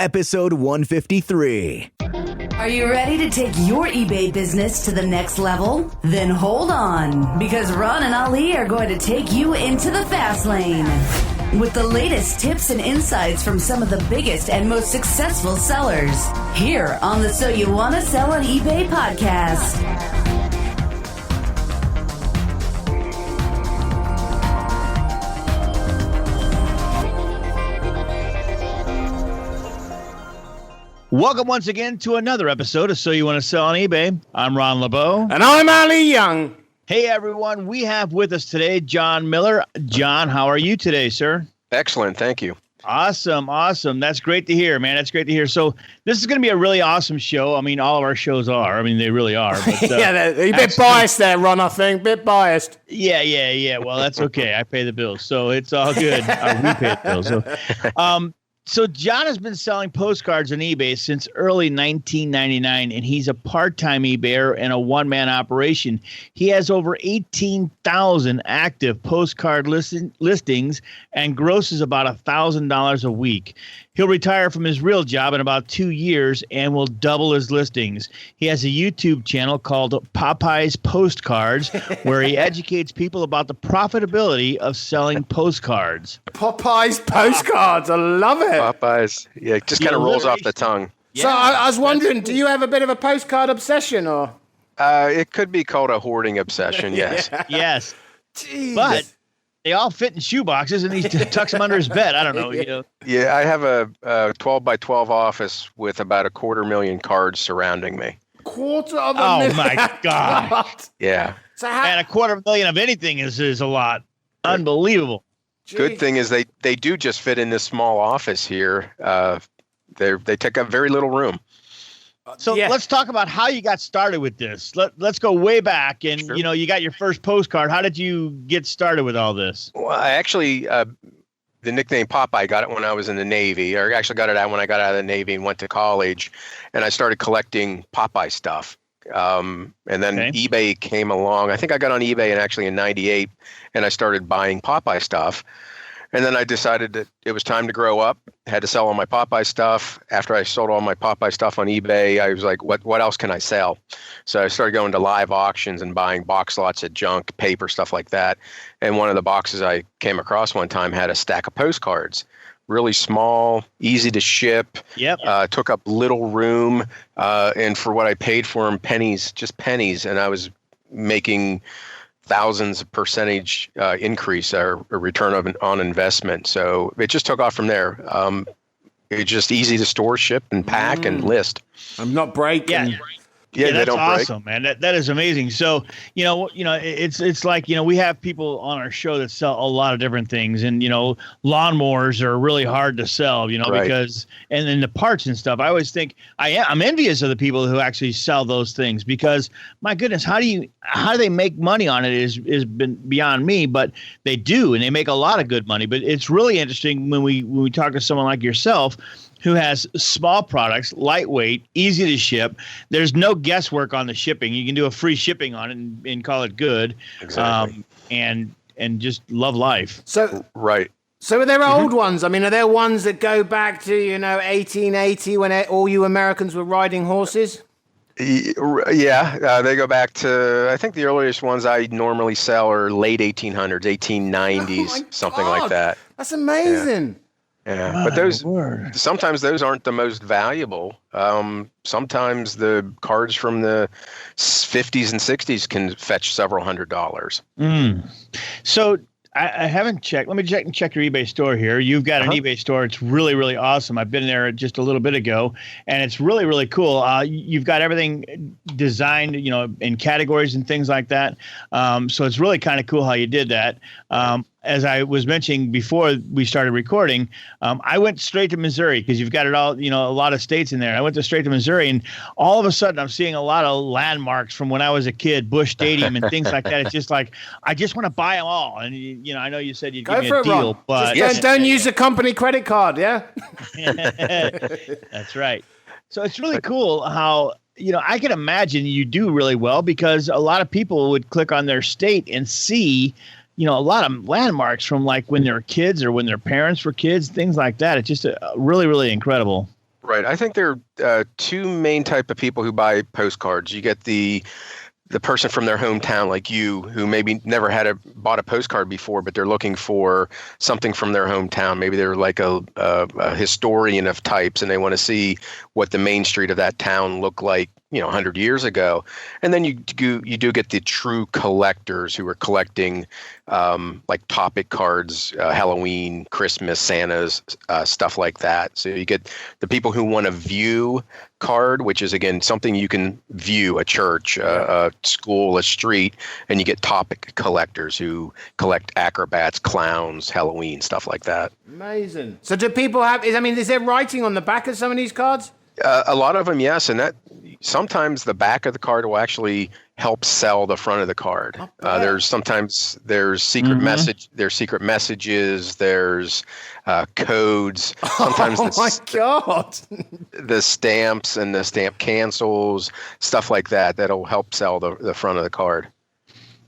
episode 153. Are you ready to take your eBay business to the next level? Then hold on, because Ron and Ali are going to take you into the fast lane with the latest tips and insights from some of the biggest and most successful sellers here on the So You Want to Sell on eBay podcast. Welcome once again to another episode of So You Want to Sell on eBay. I'm Ron LeBeau. And I'm Ali Young. Hey, everyone. We have with us today John Miller. John, how are you today, sir? Excellent. Thank you. Awesome. That's great to hear, man. That's great to hear. So this is going to be a really awesome show. I mean, all of our shows are. I mean, they really are. But, yeah, you're a bit biased there, Ron, I think. Bit biased. Yeah. Well, that's okay. I pay the bills, so it's all good. We pay the bills. So John has been selling postcards on eBay since early 1999, and he's a part-time eBayer and a one-man operation. He has over 18,000 active postcard listings and grosses about $1,000 a week. He'll retire from his real job in about 2 years and will double his listings. He has a YouTube channel called Popeyes Postcards, where he educates people about the profitability of selling postcards. Popeyes Postcards. I love it. Popeyes. Yeah, it just kind of rolls off the tongue. So I was wondering, do you have a bit of a postcard obsession, or? It could be called a hoarding obsession, yes. Yes. Jeez. But they all fit in shoe boxes, and he tucks them under his bed. I don't know. You know. Yeah, I have a 12 by 12 office with about 250,000 cards surrounding me. Quarter of a Oh, million. my God. Yeah. So how, And 250,000 of anything is a lot. Unbelievable. Good thing is they do just fit in this small office here. They take up very little room. So let's talk about how you got started with this. Let's go way back. And, Sure. you got your first postcard. How did you get started with all this? Well, I actually, the nickname Popeye, got it when I was in the Navy, or actually got it out when I got out of the Navy and went to college. And I started collecting Popeye stuff. And then eBay came along. I think I got on eBay in 98, and I started buying Popeye stuff. And then I decided that it was time to grow up. Had to sell all my Popeye stuff. After I sold all my Popeye stuff on eBay, I was like, what else can I sell? So I started going to live auctions and buying box lots of junk, paper, stuff like that. And one of the boxes I came across one time had a stack of postcards. Really small, easy to ship. Yep. Took up little room. And for what I paid for them, pennies, just pennies. And I was making thousands of percentage increase or return on investment. So it just took off from there. It's just easy to store, ship, and pack and list. I'm not breaking. Yeah, they that's don't break. awesome, man. That is amazing. So, it's like, we have people on our show that sell a lot of different things, and, lawnmowers are really hard to sell, Right. because, and then the parts and stuff. I always think I'm envious of the people who actually sell those things, because my goodness, how do they make money on it is been beyond me, but they do, and they make a lot of good money. But it's really interesting when we talk to someone like yourself, who has small products, lightweight, easy to ship. There's no guesswork on the shipping. You can do a free shipping on it and call it good. Exactly. And just love life. So Right. So are there old ones? I mean, are there ones that go back to, 1880 when all you Americans were riding horses? Yeah, they go back to, I think the earliest ones I normally sell are late 1800s, 1890s, something like that. That's amazing. Yeah, but sometimes those aren't the most valuable. Sometimes the cards from the 50s and 60s can fetch several $100s. So I haven't checked. Let me check your eBay store here. You've got an eBay store. It's really, really awesome. I've been there just a little bit ago, and it's really, really cool. You've got everything designed, in categories and things like that. So it's really kind of cool how you did that. As I was mentioning before we started recording, I went straight to Missouri because you've got it all, a lot of states in there. I went straight to Missouri, and all of a sudden I'm seeing a lot of landmarks from when I was a kid, Busch Stadium and things like that. It's just like, I just want to buy them all. And, I know you said you'd give me a deal, but don't use a company credit card. Yeah. That's right. So it's really cool how, I can imagine you do really well because a lot of people would click on their state and see, a lot of landmarks from like when they were kids or when their parents were kids, things like that. It's just really, really incredible. Right. I think there are two main type of people who buy postcards. You get the person from their hometown, like you, who maybe never bought a postcard before, but they're looking for something from their hometown. Maybe they're like a historian of types, and they want to see what the main street of that town looked like, 100 years ago. And then you do get the true collectors who are collecting like topic cards, Halloween, Christmas, Santa's, stuff like that. So you get the people who want to view card, which is, again, something you can view, a church, a school, a street, and you get topic collectors who collect acrobats, clowns, Halloween, stuff like that. Amazing. So do people have, is there writing on the back of some of these cards? A lot of them, yes, and that sometimes the back of the card will actually help sell the front of the card. There's secret secret messages, there's codes. Sometimes my God. The stamps and the stamp cancels, stuff like that, that'll help sell the front of the card.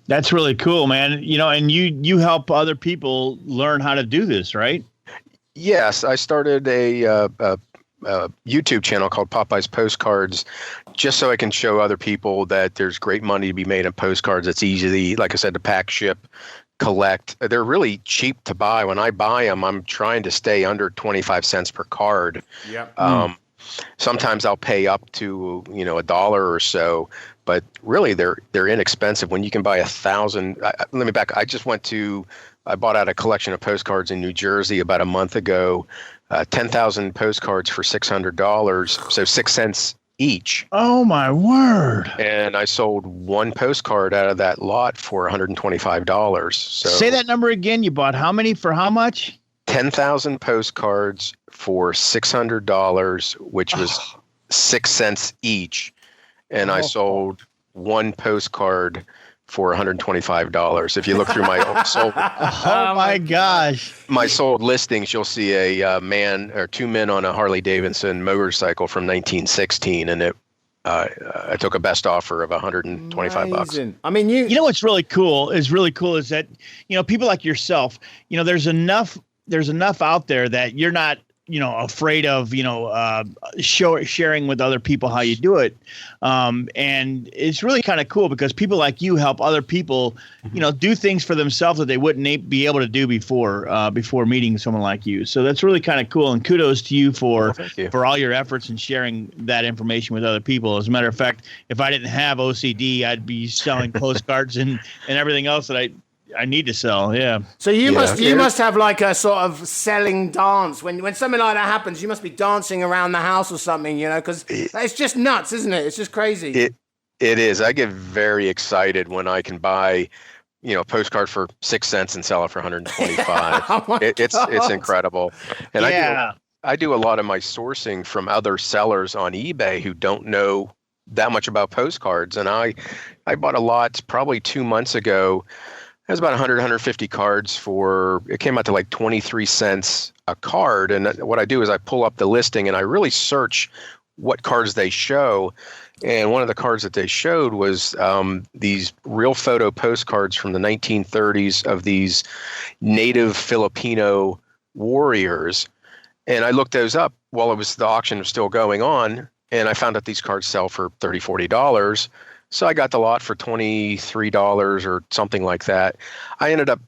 That's really cool, man. And you help other people learn how to do this, right? Yes, I started a YouTube channel called Popeyes Postcards, just so I can show other people that there's great money to be made in postcards. It's easy, like I said, to pack, ship, collect. They're really cheap to buy. When I buy them, I'm trying to stay under 25 cents per card. Yep. Sometimes I'll pay up to $1 or so, but really they're inexpensive. When you can buy 1,000. Let me back. I bought out a collection of postcards in New Jersey about a month ago. 10,000 postcards for $600, so 6 cents each. Oh my word! And I sold one postcard out of that lot for $125. So say that number again. You bought how many for how much? 10,000 postcards for $600, which was 6 cents each, and I sold one postcard for $125. If you look through my sold, my gosh, my sold listings, you'll see a man or two men on a Harley Davidson motorcycle from 1916, and I took a best offer of $125. I mean, you know what's really cool is that people like yourself, there's enough out there that you're not afraid of, sharing with other people how you do it. And it's really kind of cool because people like you help other people, do things for themselves that they wouldn't be able to do before meeting someone like you. So that's really kind of cool. And kudos to you for all your efforts in sharing that information with other people. As a matter of fact, if I didn't have OCD, I'd be selling postcards and everything else that I need to sell. Yeah. So you must have like a sort of selling dance when something like that happens. You must be dancing around the house or something, because it's just nuts, isn't it? It's just crazy. It is. I get very excited when I can buy, a postcard for 6 cents and sell it for $125. It's incredible. And I do a lot of my sourcing from other sellers on eBay who don't know that much about postcards. And I bought a lot probably 2 months ago. It was about 100, 150 cards it came out to like 23 cents a card. And what I do is I pull up the listing and I really search what cards they show. And one of the cards that they showed was these real photo postcards from the 1930s of these native Filipino warriors. And I looked those up while the auction was still going on. And I found out these cards sell for $30, $40. So I got the lot for $23 or something like that. I ended up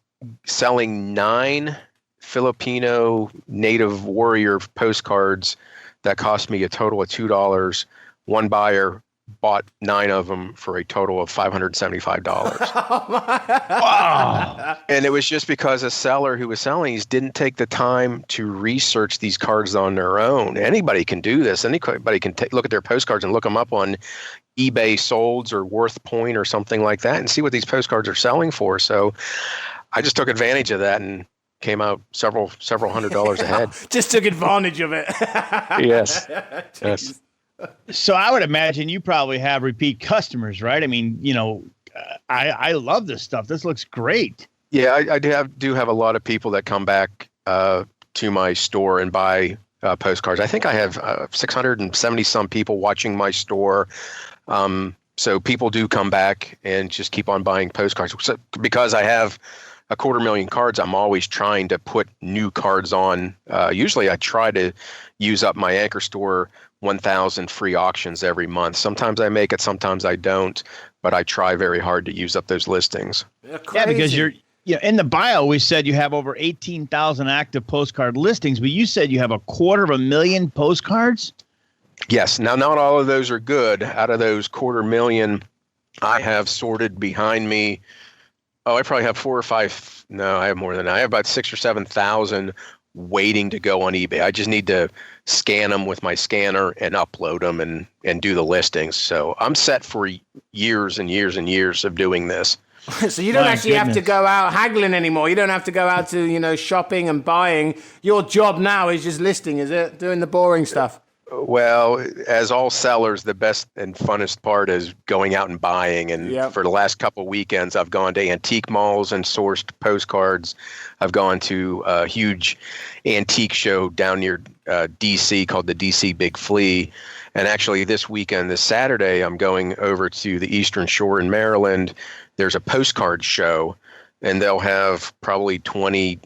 selling 9 Filipino native warrior postcards that cost me a total of $2. One buyer bought 9 of them for a total of $575. Wow. And it was just because a seller who was selling these didn't take the time to research these cards on their own. Anybody can do this. Anybody can look at their postcards and look them up on eBay Solds or Worth Point or something like that and see what these postcards are selling for. So I just took advantage of that and came out several $100s ahead. Just took advantage of it. Yes. Yes. So I would imagine you probably have repeat customers, right? I mean, I love this stuff. This looks great. Yeah, I do have a lot of people that come back to my store and buy postcards. I think I have 670 some people watching my store. So people do come back and just keep on buying postcards. So, because I have 250,000 cards, I'm always trying to put new cards on. Usually I try to use up my Anchor Store 1,000 free auctions every month. Sometimes I make it, sometimes I don't, but I try very hard to use up those listings. Yeah, because in the bio, we said you have over 18,000 active postcard listings, but you said you have 250,000 postcards? Yes. Now, not all of those are good. Out of those 250,000, I have sorted behind me. I probably have 4 or 5. No, I have more than that. I have about 6,000 or 7,000 waiting to go on eBay. I just need to scan them with my scanner and upload them and do the listings. So I'm set for years and years and years of doing this. So you don't have to go out haggling anymore. You don't have to go out to, shopping and buying. Your job now is just listing, is it? Doing the boring stuff. Well, as all sellers, the best and funnest part is going out and buying. And for the last couple of weekends, I've gone to antique malls and sourced postcards. I've gone to a huge antique show down near DC called the DC Big Flea. And actually this weekend, this Saturday, I'm going over to the Eastern Shore in Maryland. There's a postcard show, and they'll have probably 20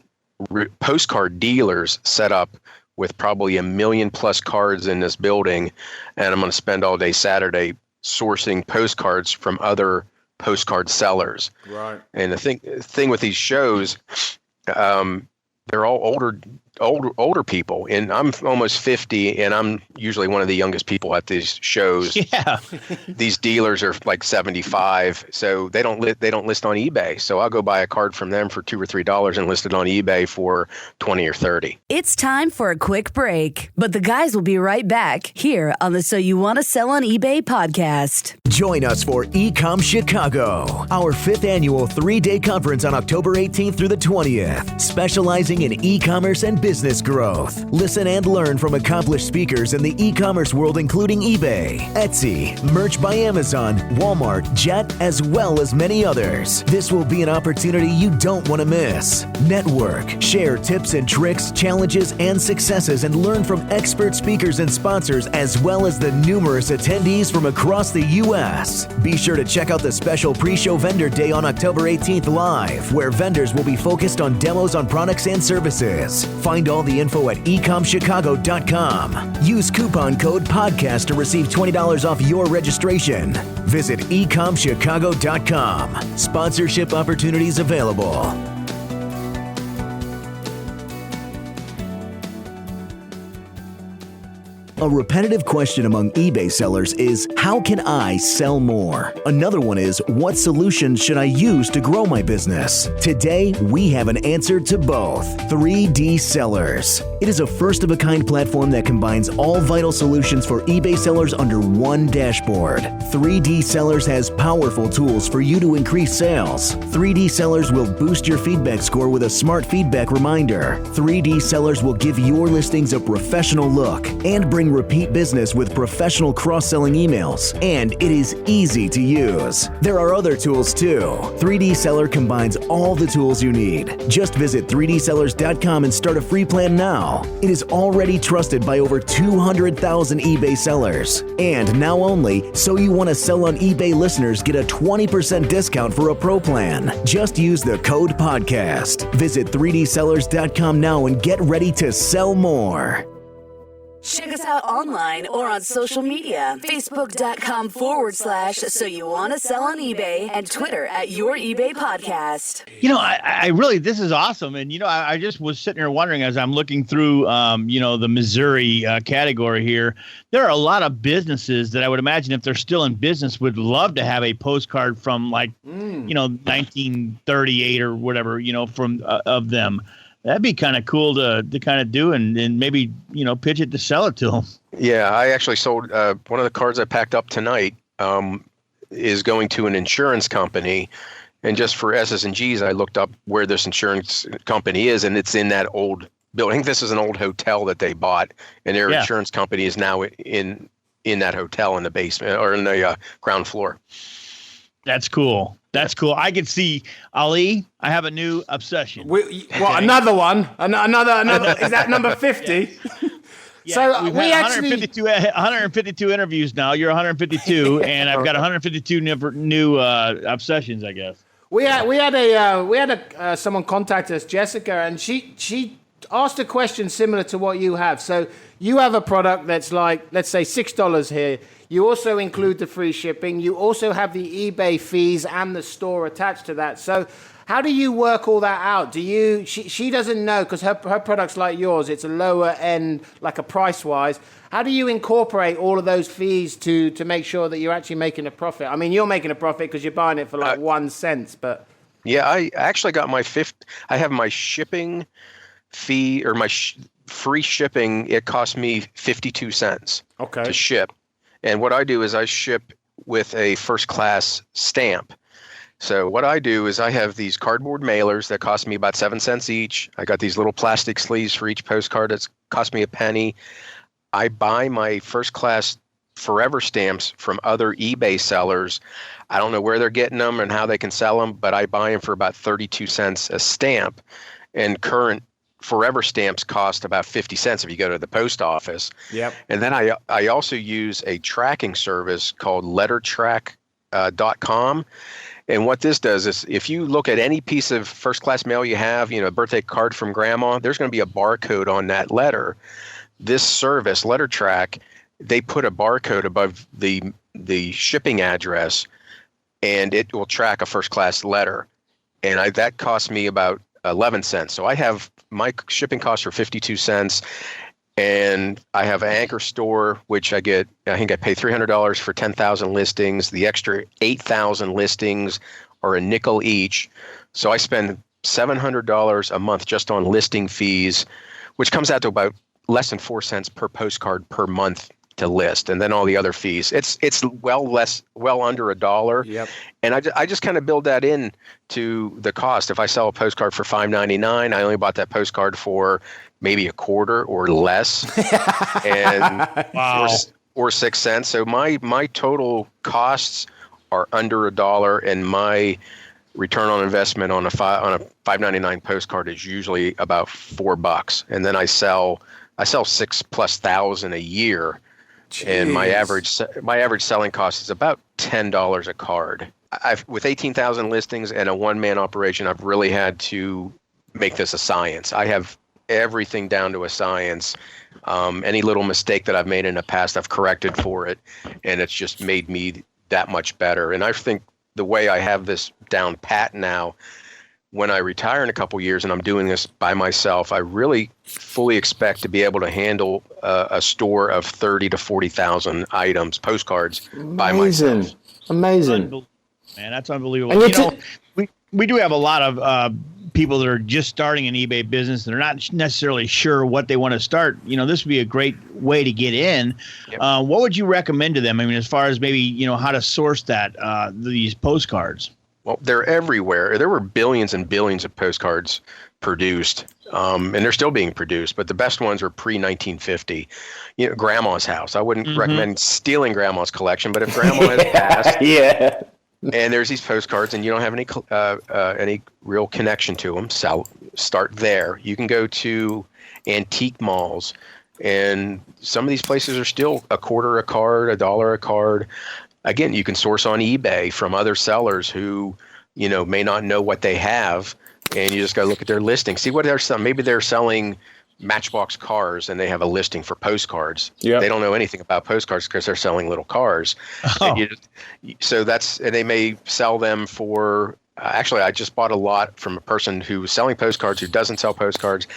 postcard dealers set up with probably 1 million plus cards in this building. And I'm going to spend all day Saturday sourcing postcards from other postcard sellers. Right. And the thing with these shows, they're all older people, and I'm almost 50, and I'm usually one of the youngest people at these shows. Yeah. These dealers are like 75, so they don't list on eBay. So I'll go buy a card from them for $2 or $3 and list it on eBay for 20 or 30. It's time for a quick break, but the guys will be right back here on the So You Want to Sell on eBay podcast. Join us for eCom Chicago, our 5th annual 3-day conference on October 18th through the 20th, specializing in e-commerce and business growth. Listen and learn from accomplished speakers in the e-commerce world, including eBay, Etsy, Merch by Amazon, Walmart, Jet, as well as many others. This will be an opportunity you don't want to miss. Network, share tips and tricks, challenges, and successes, and learn from expert speakers and sponsors, as well as the numerous attendees from across the U.S. Be sure to check out the special pre-show vendor day on October 18th live, where vendors will be focused on demos on products and services. Find all the info at ecomchicago.com. Use coupon code PODCAST to receive $20 off your registration. Visit ecomchicago.com. Sponsorship opportunities available. A repetitive question among eBay sellers is, how can I sell more? Another one is, what solution should I use to grow my business? Today, we have an answer to both. 3D Sellers. It is a first-of-a-kind platform that combines all vital solutions for eBay sellers under one dashboard. 3D Sellers has powerful tools for you to increase sales. 3D Sellers will boost your feedback score with a smart feedback reminder. 3D Sellers will give your listings a professional look and bring repeat business with professional cross-selling emails, and it is easy to use. There are other tools too. 3D Seller combines all the tools you need. Just visit 3dsellers.com and start a free plan now. It is already trusted by over 200,000 eBay sellers. And now only So You Want to Sell on eBay listeners get a 20% discount for a pro plan. Just use the code PODCAST. Visit 3dsellers.com now and get ready to sell more. Check us out online or on social media. Facebook.com/So You Want to Sell on eBay and Twitter at Your eBay Podcast. I really, this is awesome. And, I just was sitting here wondering as I'm looking through, the Missouri category here, there are a lot of businesses that I would imagine if they're still in business would love to have a postcard from 1938 or whatever, from of them. That'd be kind of cool to kind of do and maybe, pitch it to sell it to them. Yeah, I actually sold one of the cards I packed up tonight is going to an insurance company. And just for S's and G's, I looked up where this insurance company is, and it's in that old building. This is an old hotel that they bought, and their insurance company is now in that hotel in the basement or in the ground floor. That's cool. That's cool. I can see, Ali, I have a new obsession. Another one? Another is that number 50? Yeah, so we've had 152 interviews now. You're 152, and I've got 152 new obsessions, I guess. We had someone contact us, Jessica, and she asked a question similar to what you have. So you have a product that's like, let's say $6 here. You also include the free shipping. You also have the eBay fees and the store attached to that. So how do you work all that out? She doesn't know because her product's like yours. It's a lower end, like a price-wise. How do you incorporate all of those fees to make sure that you're actually making a profit? I mean, you're making a profit because you're buying it for like 1 cent, but... Yeah, I actually got I have my shipping fee or my free shipping. It cost me 52 cents to ship. And what I do is I ship with a first class stamp. So what I do is I have these cardboard mailers that cost me about 7 cents each. I got these little plastic sleeves for each postcard that's cost me a penny. I buy my first class forever stamps from other eBay sellers. I don't know where they're getting them and how they can sell them, but I buy them for about 32 cents a stamp. And current forever stamps cost about 50 cents if you go to the post office. Yep. And then I also use a tracking service called lettertrack.com. And what this does is if you look at any piece of first class mail you have, a birthday card from grandma, there's going to be a barcode on that letter. This service, LetterTrack, they put a barcode above the shipping address, and it will track a first class letter. And that cost me about 11 cents. So I have my shipping costs are 52 cents, and I have an Anchor store, which I think I pay $300 for 10,000 listings. The extra 8,000 listings are a nickel each. So I spend $700 a month just on listing fees, which comes out to about less than 4 cents per postcard per month to list, and then all the other fees. It's well under $1. Yep. And I just kind of build that in to the cost. If I sell a postcard for $5.99, I only bought that postcard for maybe a quarter or less, and wow. or 6 cents. So my total costs are under $1, and my return on investment on a $5.99 postcard is usually about $4. And then I sell 6,000+ a year. Jeez. And my average selling cost is about $10 a card. With 18,000 listings and a one-man operation, I've really had to make this a science. I have everything down to a science. Any little mistake that I've made in the past, I've corrected for it, and it's just made me that much better. And I think the way I have this down pat now, when I retire in a couple years and I'm doing this by myself, I really fully expect to be able to handle a store of 30 to 40,000 items, postcards, by myself. Amazing. Man, that's unbelievable. We do have a lot of people that are just starting an eBay business that are not necessarily sure what they want to start. This would be a great way to get in. Yep. What would you recommend to them? I mean, as far as maybe, how to source these postcards? Well, they're everywhere. There were billions and billions of postcards produced, and they're still being produced, but the best ones are pre-1950. Grandma's house. I wouldn't recommend stealing grandma's collection, but if grandma has passed, yeah, and there's these postcards and you don't have any real connection to them, start there. You can go to antique malls, and some of these places are still a quarter a card, $1 a card. Again, you can source on eBay from other sellers who, may not know what they have, and you just got to look at their listing, see what they're selling. Maybe they're selling Matchbox cars and they have a listing for postcards. Yep. They don't know anything about postcards because they're selling little cars. Oh. And they may sell them for. Actually, I just bought a lot from a person who was selling postcards who doesn't sell postcards.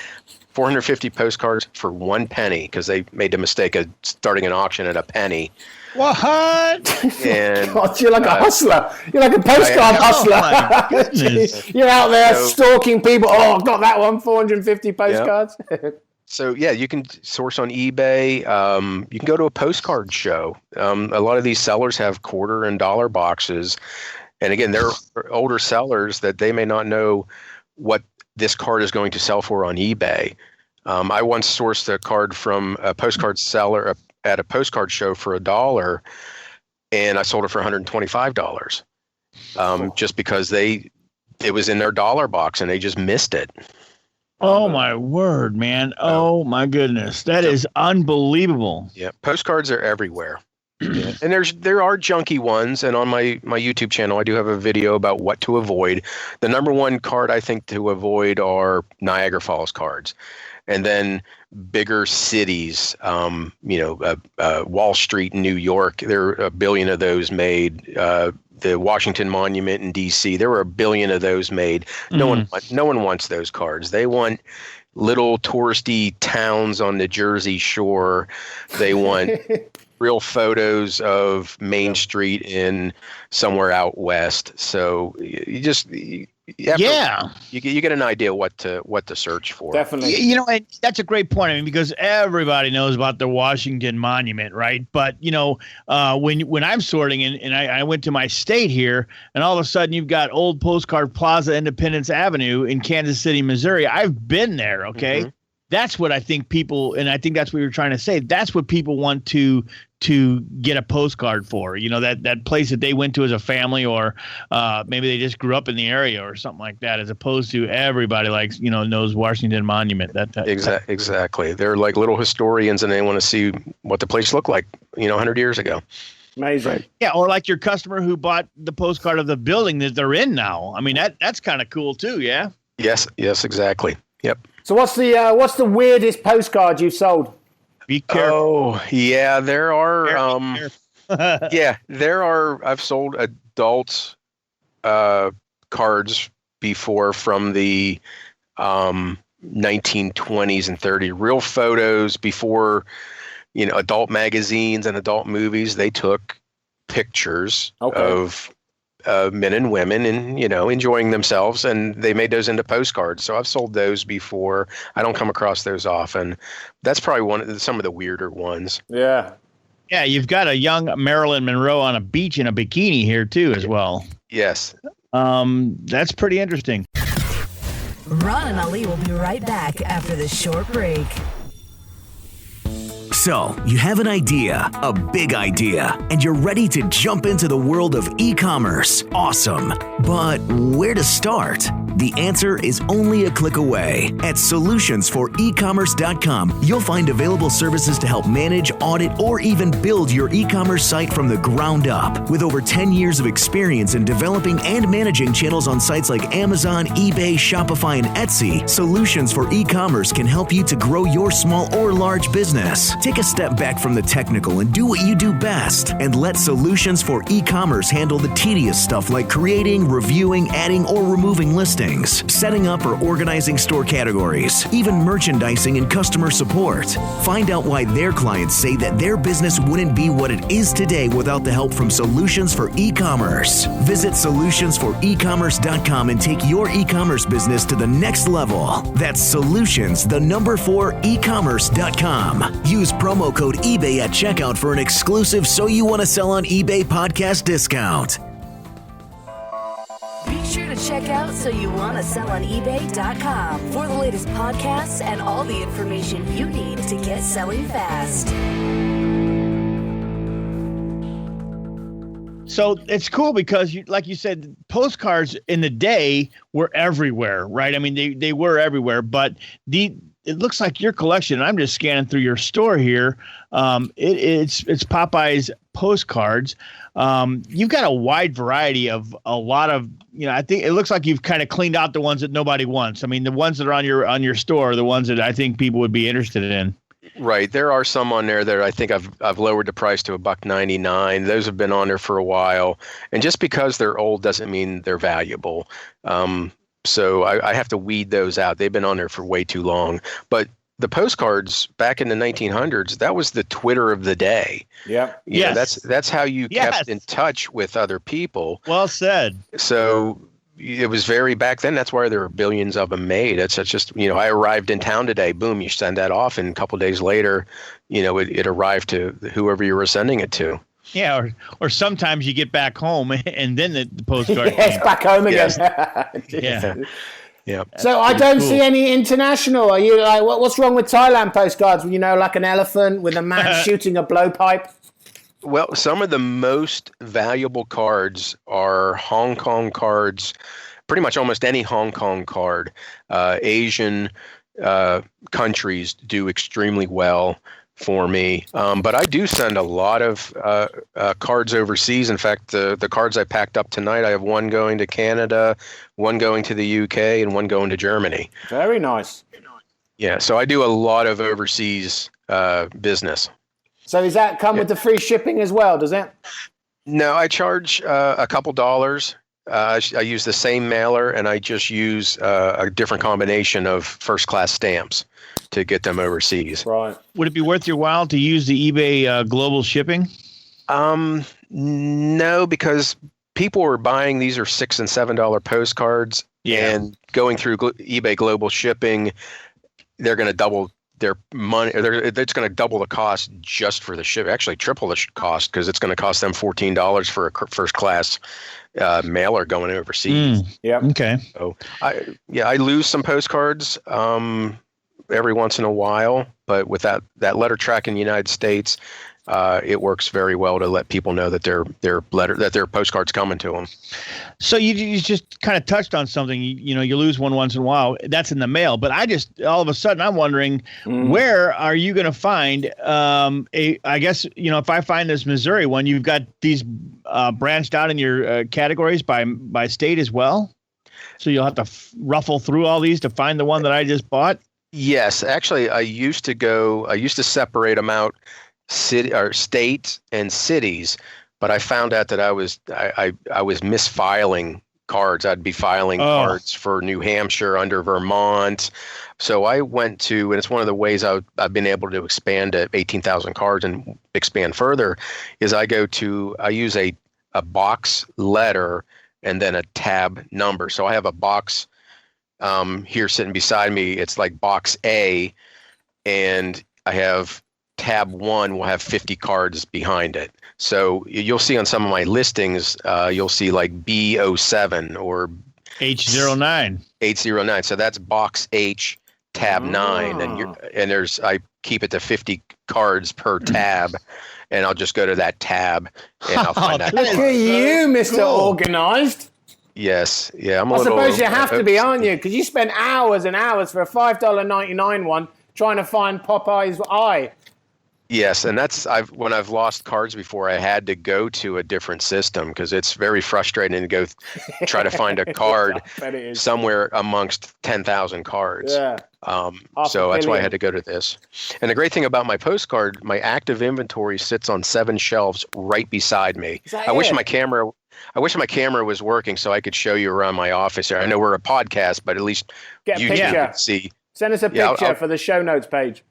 450 postcards for 1 penny because they made the mistake of starting an auction at a penny. What? And God, you're like a hustler. You're like a postcard hustler. Oh my goodness. You're out there stalking people. Oh, I've got that one, 450 postcards. Yep. So, yeah, you can source on eBay. You can go to a postcard show. A lot of these sellers have quarter and dollar boxes. And again, they're older sellers that they may not know what this card is going to sell for on eBay. I once sourced a card from a postcard seller at a postcard show for $1, and I sold it for $125. Just because it was in their dollar box and they just missed it. Oh my word, man. Oh my goodness. That is unbelievable. Yeah. Postcards are everywhere. Yeah. And there are junky ones, and on my YouTube channel, I do have a video about what to avoid. The number one card I think to avoid are Niagara Falls cards, and then bigger cities. Wall Street in New York, there are a billion of those made. The Washington Monument in DC, there were a billion of those made. No one wants those cards. They want little touristy towns on the Jersey Shore. They want real photos of Main Street in somewhere out west. So you get an idea what to search for. Definitely. And that's a great point. I mean, because everybody knows about the Washington Monument, right? But when I'm sorting and I went to my state here, and all of a sudden you've got Old Postcard Plaza, Independence Avenue in Kansas City, Missouri. I've been there. Okay. Mm-hmm. That's what I think people, and I think that's what you're trying to say. That's what people want to get a postcard for, that place that they went to as a family, or maybe they just grew up in the area or something like that, as opposed to everybody knows Washington Monument. Exactly. They're like little historians, and they want to see what the place looked like, 100 years ago. Amazing. Right. Yeah, or like your customer who bought the postcard of the building that they're in now. I mean, that's kind of cool too. Yeah. Yes, exactly. Yep. So what's the weirdest postcard you've sold? Be careful. Oh, yeah, there are. There are. I've sold adult cards before from the 1920s and 30s. Real photos before, adult magazines and adult movies. They took pictures of men and women and, enjoying themselves, and they made those into postcards. So I've sold those before. I don't come across those often. That's probably some of the weirder ones. Yeah. Yeah, you've got a young Marilyn Monroe on a beach in a bikini here too, as well. Yes. That's pretty interesting. Ron and Ali will be right back after this short break. So, you have an idea, a big idea, and you're ready to jump into the world of e-commerce. Awesome. But where to start? The answer is only a click away. At solutionsforecommerce.com, you'll find available services to help manage, audit, or even build your e-commerce site from the ground up. With over 10 years of experience in developing and managing channels on sites like Amazon, eBay, Shopify, and Etsy, Solutions for E-commerce can help you to grow your small or large business. Take a step back from the technical and do what you do best, and let Solutions for E-commerce handle the tedious stuff like creating, reviewing, adding, or removing listings, setting up or organizing store categories, even merchandising and customer support. Find out why their clients say that their business wouldn't be what it is today without the help from Solutions for E-commerce. Visit solutionsforecommerce.com and take your e-commerce business to the next level. That's solutions, the number 4, ecommerce.com. Use promo code eBay at checkout for an exclusive So You Want to Sell on eBay podcast discount. Be sure to check out So You Want to Sell on eBay.com for the latest podcasts and all the information you need to get selling fast. So it's cool because, like you said, postcards in the day were everywhere, right? I mean, they were everywhere, but it looks like your collection, I'm just scanning through your store here. It's Popeyes Postcards. You've got a wide variety of a lot of, I think it looks like you've kind of cleaned out the ones that nobody wants. I mean, the ones that are on your store are the ones that I think people would be interested in. Right. There are some on there that I think I've lowered the price to $1.99. Those have been on there for a while. And just because they're old doesn't mean they're valuable. So I have to weed those out. They've been on there for way too long. But the postcards back in the 1900s, that was the Twitter of the day. Yeah. That's how you kept in touch with other people. Well said. So it was back then, that's why there were billions of them made. It's just, I arrived in town today, boom, you send that off, and a couple of days later, it arrived to whoever you were sending it to. Yeah, or sometimes you get back home and then the postcard. It's back home again. Yeah. Yeah. So I don't see any international. Are you like, what's wrong with Thailand postcards? Like an elephant with a man shooting a blowpipe? Well, some of the most valuable cards are Hong Kong cards, pretty much almost any Hong Kong card. Asian countries do extremely well. for me. But I do send a lot of cards overseas. In fact, the cards I packed up tonight, I have one going to Canada, one going to the UK, and one going to Germany. Very nice. Yeah, so I do a lot of overseas business. So does that come with the free shipping as well, does it? No, I charge a couple dollars. I use the same mailer, and I just use a different combination of first-class stamps to get them overseas. Right. Would it be worth your while to use the eBay global shipping? No, because people are buying these are $6 and $7 postcards, and going through eBay global shipping, they're going to double their money. It's going to double the cost just for the ship. Actually, triple the cost because it's going to cost them $14 for a first-class mailer going overseas. Yeah. Okay. So I lose some postcards every once in a while, but with that letter track in the United States, it works very well to let people know that their postcard's coming to them. So you just kind of touched on something. You lose one once in a while. That's in the mail, but all of a sudden I'm wondering where are you going to find I guess if I find this Missouri one, you've got these branched out in your categories by state as well. So you'll have to ruffle through all these to find the one that I just bought. Yes, actually, I used to separate them out, state and cities, but I found out that I was misfiling cards. I'd be filing cards for New Hampshire under Vermont. So I went to, and it's one of the ways I've been able to expand to 18,000 cards and expand further, is I use a box letter and then a tab number. So I have a box here sitting beside me. It's like box A, and I have tab 1 will have 50 cards behind it. So you'll see on some of my listings, you'll see like B07 or H09. 809. So that's box H, tab 9, and I keep it to 50 cards per tab. And I'll just go to that tab, and I'll find that. Look at you, Mr. Organized. Yes, yeah. I suppose you have to be, aren't you? Because you spend hours and hours for a $5.99 one trying to find Popeye's eye. Yes, and when I've lost cards before, I had to go to a different system because it's very frustrating to go try to find a card somewhere amongst 10,000 cards. Yeah. So that's why I had to go to this. And the great thing about my postcard, my active inventory sits on 7 shelves right beside me. I wish my camera was working so I could show you around my office here. I know we're a podcast, but at least you can see. Send us a picture for the show notes page.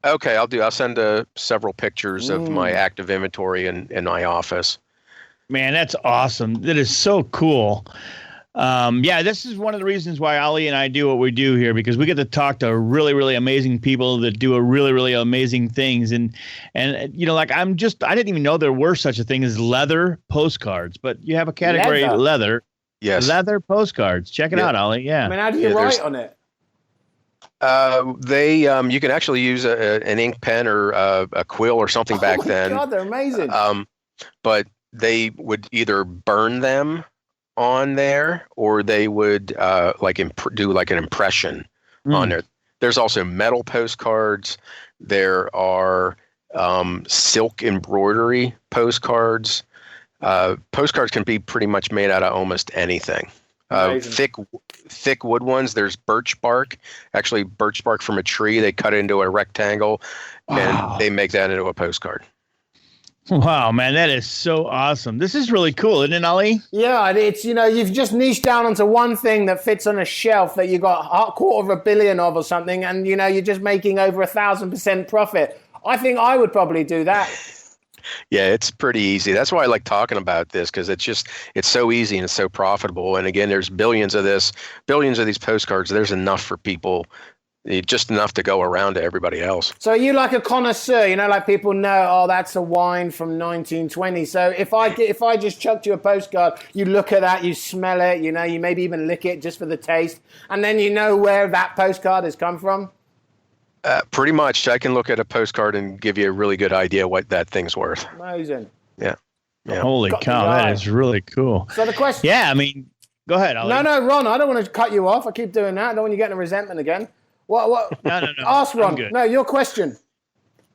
Okay, I'll send several pictures of my active inventory in my office. Man, that's awesome. That is so cool. This is one of the reasons why Ali and I do what we do here, because we get to talk to really, really amazing people that do really, really amazing things. And I didn't even know there were such a thing as leather postcards, but you have a category leather. Yes. Leather postcards. Check it out, Ali. Yeah. I mean, how do you write on it? You can actually use an ink pen or a quill or something back then. God, they're amazing. But they would either burn them on there, or they would do like an impression on there. There's also metal postcards. There are silk embroidery postcards. Postcards can be pretty much made out of almost anything. Thick wood ones. There's birch bark, actually birch bark from a tree. They cut it into a rectangle, and they make that into a postcard. Wow, man, that is so awesome. This is really cool, isn't it, Ali? Yeah, it's, you've just niched down onto one thing that fits on a shelf that you got $250 million of or something, and, you're just making over 1,000% profit. I think I would probably do that. Yeah, it's pretty easy. That's why I like talking about this, because it's so easy and it's so profitable. And again, there's billions of these postcards. There's enough for people, just enough to go around to everybody else. So are you like a connoisseur? Like people know, that's a wine from 1920. So if I just chucked you a postcard, you look at that, you smell it, you maybe even lick it just for the taste, and then you know where that postcard has come from? Pretty much. I can look at a postcard and give you a really good idea what that thing's worth. Amazing. Yeah. Holy cow, that is really cool. So the question... Yeah, I mean, go ahead, Ali. No, Ron, I don't want to cut you off. I keep doing that. I don't want you getting a resentment again. What? No. Ask Ron. No, your question.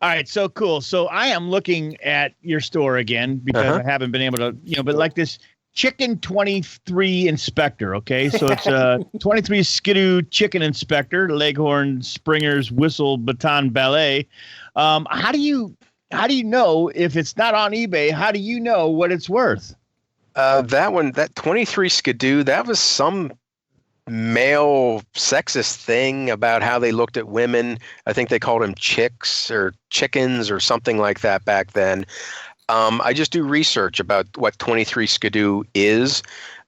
All right, so cool. So I am looking at your store again because I haven't been able to, but like this Chicken 23 Inspector, okay? So it's a 23 Skidoo Chicken Inspector, Leghorn, Springer's Whistle Baton Ballet. How do you know if it's not on eBay? How do you know what it's worth? That 23 Skidoo, that was some male sexist thing about how they looked at women. I think they called them chicks or chickens or something like that back then. I just do research about what 23 Skidoo is.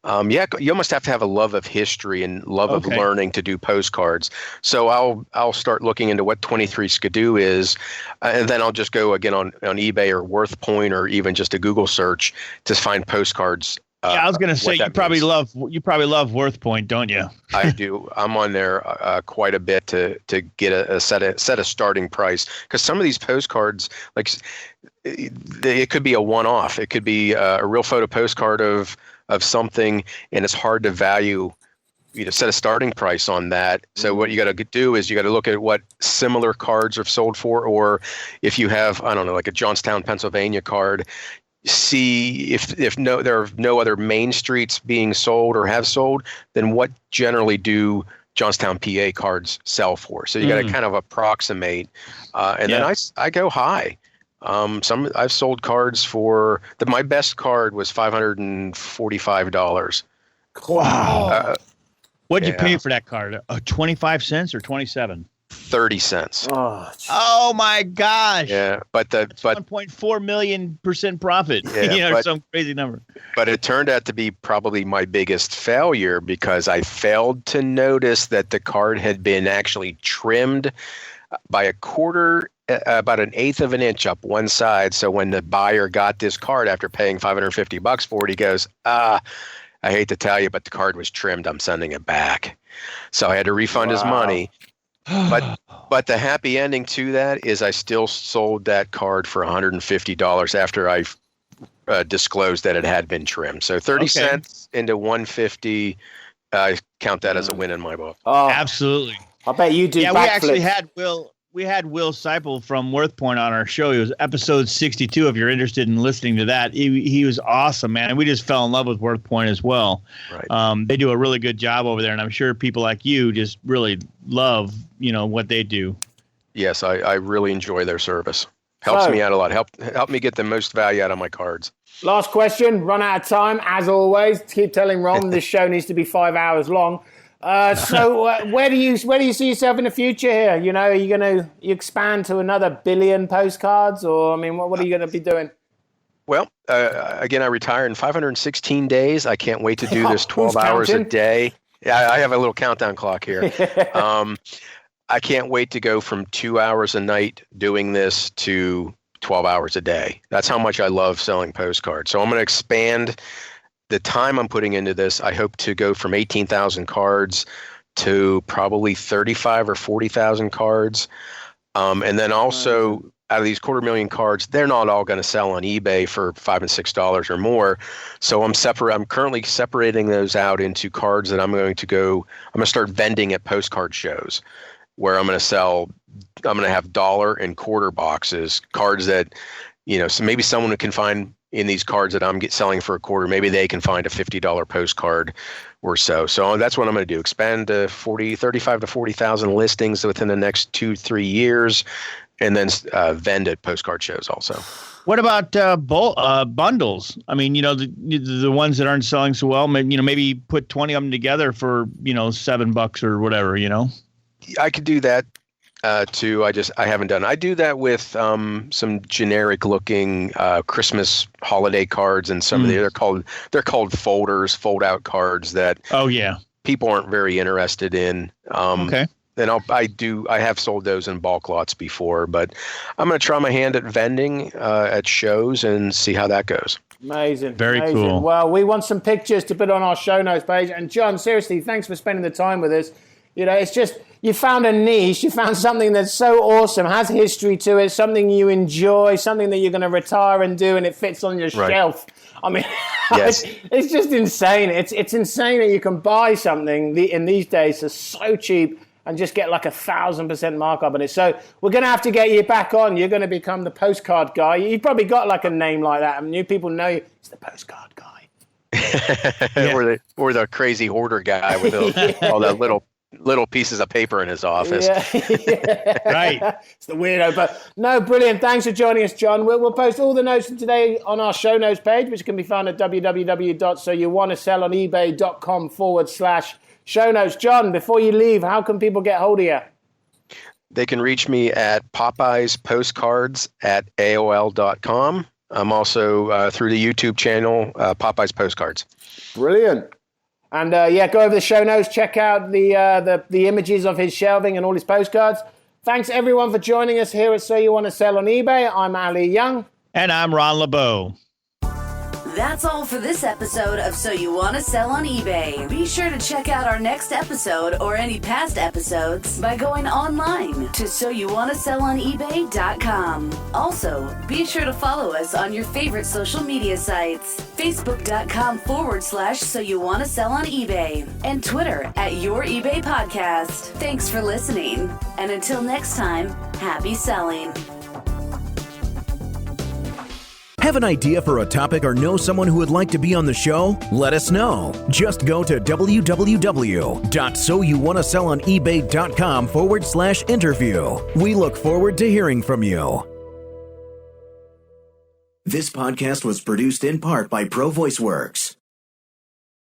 You almost have to have a love of history and love of learning to do postcards. So I'll start looking into what 23 Skidoo is, and then I'll just go again on eBay or WorthPoint or even just a Google search to find postcards. I was going to say you probably love WorthPoint, don't you? I do. I'm on there quite a bit to get a set a starting price, because some of these postcards, like it could be a one-off. It could be a real photo postcard of something, and it's hard to value. Set a starting price on that. So what you got to do is you got to look at what similar cards are sold for, or if you have, I don't know, like a Johnstown, Pennsylvania card. See if there are no other main streets being sold or have sold, then what generally do Johnstown, PA cards sell for? So you got to kind of approximate, and then I go high. I've sold cards for my best card was $545. Wow! What'd you pay for that card? 25 cents or 27? 30 cents. Oh my gosh! Yeah, but 1.4 million % profit. Yeah, some crazy number. But it turned out to be probably my biggest failure, because I failed to notice that the card had been actually trimmed by a quarter, about 1/8 of an inch up one side. So when the buyer got this card after paying $550 for it, he goes, I hate to tell you, but the card was trimmed. I'm sending it back. So I had to refund his money. But the happy ending to that is I still sold that card for $150 after I disclosed that it had been trimmed. So 30 cents into 150, I count that as a win in my book. Oh, absolutely. I bet you do. Yeah, we actually had Will Seipel from WorthPoint on our show. It was episode 62. If you're interested in listening to that, he was awesome, man. And we just fell in love with WorthPoint as well. Right. They do a really good job over there, and I'm sure people like you just really love, what they do. Yes, I really enjoy their service. Helps me out a lot. Help me get the most value out of my cards. Last question. Run out of time, as always. Keep telling Ron this show needs to be 5 hours long. So where do you see yourself in the future here? Are you going to expand to another 1 billion postcards, or what are you going to be doing? Well, again, I retire in 516 days. I can't wait to do this 12 hours a day. Yeah, I have a little countdown clock here. I can't wait to go from 2 hours a night doing this to 12 hours a day. That's how much I love selling postcards. So I'm going to expand the time I'm putting into this. I hope to go from 18,000 cards to probably 35 or 40,000 cards. And then also out of these 250,000 cards, they're not all going to sell on eBay for $5 and $6 or more. So I'm currently separating those out into cards that I'm going to start vending at postcard shows, where I'm going to have dollar and quarter boxes, cards that, so maybe someone can find in these cards that I'm selling for a quarter, maybe they can find a $50 postcard or so. So that's what I'm going to do. Expand to 35 to 40,000 listings within the next 2-3 years, and then vend at postcard shows also. What about bundles? The ones that aren't selling so well, maybe put 20 of them together for, $7 or whatever, I could do that. Too. I haven't done it. I do that with some generic looking Christmas holiday cards, and some of they're called folders, fold out cards that people aren't very interested in. Then I have sold those in bulk lots before, but I'm going to try my hand at vending at shows and see how that goes. Amazing. Very cool. Well, we want some pictures to put on our show notes page. And John, seriously, thanks for spending the time with us. It's just, you found a niche, you found something that's so awesome, has history to it, something you enjoy, something that you're going to retire and do, and it fits on your shelf. Yes. It's just insane. It's insane that you can buy something in these days that's so cheap and just get like 1,000% markup on it. So we're going to have to get you back on. You're going to become the postcard guy. You've probably got like a name like that. I mean, new people know you. It's the postcard guy. or the crazy hoarder guy with all that little pieces of paper in his office. Yeah. Right. It's the weirdo. But no, brilliant. Thanks for joining us, John. We'll post all the notes from today on our show notes page, which can be found at www.soyouwantasellonebay.com/show notes. John, before you leave, how can people get hold of you? They can reach me at Popeyes Postcards at AOL.com. I'm also through the YouTube channel, Popeyes Postcards. Brilliant. And go over the show notes, check out the images of his shelving and all his postcards. Thanks everyone for joining us here at So You Want to Sell on eBay. I'm Ali Young. And I'm Ron LeBeau. That's all for this episode of So You Want to Sell on eBay. Be sure to check out our next episode or any past episodes by going online to soyouwantasellonebay.com. Also, be sure to follow us on your favorite social media sites, facebook.com/So You Want to Sell on eBay, and Twitter at Your eBay Podcast. Thanks for listening. And until next time, happy selling. Have an idea for a topic or know someone who would like to be on the show? Let us know. Just go to www.soyouwantasellonebay.com/interview. We look forward to hearing from you. This podcast was produced in part by Pro VoiceWorks.